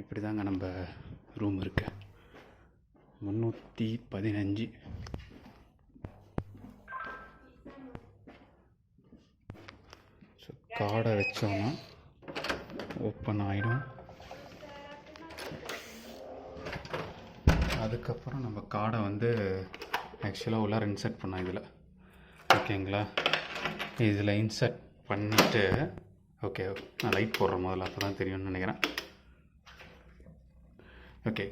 இப்படி தாங்க நம்ம ரூம் இருக்கு. 315. ஸோ கார்டை வச்சோன்னா ஓப்பன் ஆகிடும். அதுக்கப்புறம் நம்ம கார்டை வந்து ஆக்சுவலாக உள்ளார இன்சர்ட் பண்ணோம் இதில். ஓகேங்களா, இதில் இன்சர்ட் பண்ணிவிட்டு ஓகே நான் லைட் போடுறேன் முதல்ல, அப்போ தான் தெரியும்னு நினைக்கிறேன். ஓகே,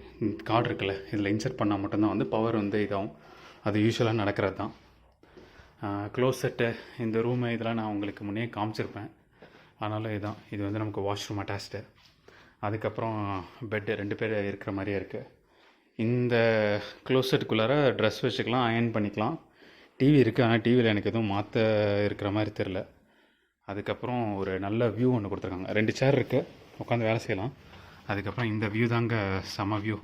கார்டு இருக்குல்ல, இதில் இன்சர்ட் பண்ணால் மட்டும்தான் வந்து பவர் வந்து இதாகும். அது யூஸ்வலாக நடக்கிறது தான். க்ளோசெட்டு இந்த ரூமு இதெல்லாம் நான் உங்களுக்கு முன்னே காமிச்சிருப்பேன். அதனால் இதுதான், இது வந்து நமக்கு வாஷ்ரூம் அட்டாச்டு. அதுக்கப்புறம் பெட்டு 2 பேர் இருக்கிற மாதிரியே இருக்குது. இந்த க்ளோசெட்டுக்குள்ளார ட்ரெஸ் வச்சுக்கலாம், அயர்ன் பண்ணிக்கலாம். டிவி இருக்குது, ஆனால் டிவியில் எனக்கு எதுவும் மாற்ற இருக்கிற மாதிரி தெரில. அதுக்கப்புறம் ஒரு நல்ல வியூ ஒன்று கொடுத்துருக்காங்க. 2 சேர் இருக்குது, உட்காந்து வேலை செய்யலாம். அதுக்கப்புறம் இந்த வியூ தாங்க செம வியூ.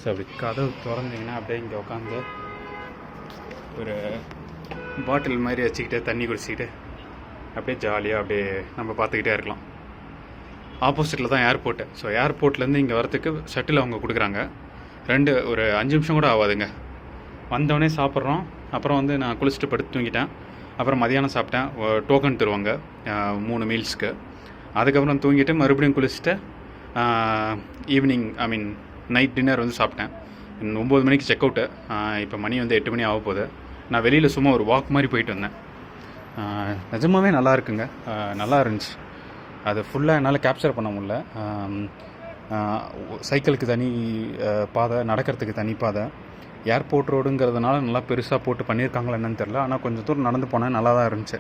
ஸோ அப்படி கதவு திறந்தீங்கன்னா அப்படியே இங்கே உட்காந்து ஒரு பாட்டில் மாதிரி வச்சுக்கிட்டு தண்ணி குடிச்சிக்கிட்டு அப்படியே ஜாலியாக அப்படியே நம்ம பார்த்துக்கிட்டே இருக்கலாம். ஆப்போசிட்டில் தான் ஏர்போர்ட்டு. ஸோ ஏர்போர்ட்லேருந்து இங்கே வரத்துக்கு ஷட்டில் அவங்க கொடுக்குறாங்க. ஒரு 5 நிமிஷம் கூட ஆகாதுங்க. வந்தவொடனே சாப்பிட்றோம். அப்புறம் வந்து நான் குளிச்சுட்டு படுத்து தூங்கிட்டேன். அப்புறம் மதியானம் சாப்பிட்டேன். டோக்கன் தருவாங்க 3 மீல்ஸ்க்கு. அதுக்கப்புறம் தூங்கிட்டு மறுபடியும் குளிச்சுட்டு ஈவினிங் நைட் டின்னர் வந்து சாப்பிட்டேன். 9 மணிக்கு செக் அவுட்டு. இப்போ மணி வந்து 8 மணி ஆக போகுது. நான் வெளியில் சும்மா ஒரு வாக் மாதிரி போயிட்டு வந்தேன். நிஜமாகவே நல்லா இருக்குங்க, நல்லா இருந்துச்சு. அது ஃபுல்லாக என்னால் கேப்சர் பண்ண முடியல. சைக்கிளுக்கு தனி பாதை, நடக்கிறதுக்கு தனி பாதை. ஏர்போர்ட் ரோடுங்கிறதுனால நல்லா பெருசாக போட்டு பண்ணியிருக்காங்களா என்னன்னு தெரில. ஆனால் கொஞ்சம் தூரம் நடந்து போனேன், நல்லா தான் இருந்துச்சு.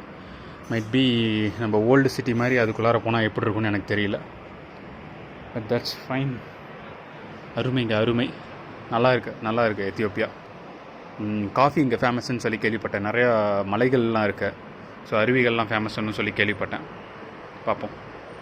மைட் பி நம்ம ஓல்டு சிட்டி மாதிரி அதுக்குள்ளார போனால் எப்படி இருக்குன்னு எனக்கு தெரியல. But that's fine. அருமைங்க, அருமை. நல்லா இருக்குது எத்தியோப்பியா. காஃபி இங்கே ஃபேமஸ்ன்னு சொல்லி கேள்விப்பட்டேன். நிறையா மலைகள்லாம் இருக்குது. ஸோ அருவிகள்லாம் ஃபேமஸ்ன்னு சொல்லி கேள்விப்பட்டேன். பார்ப்போம்.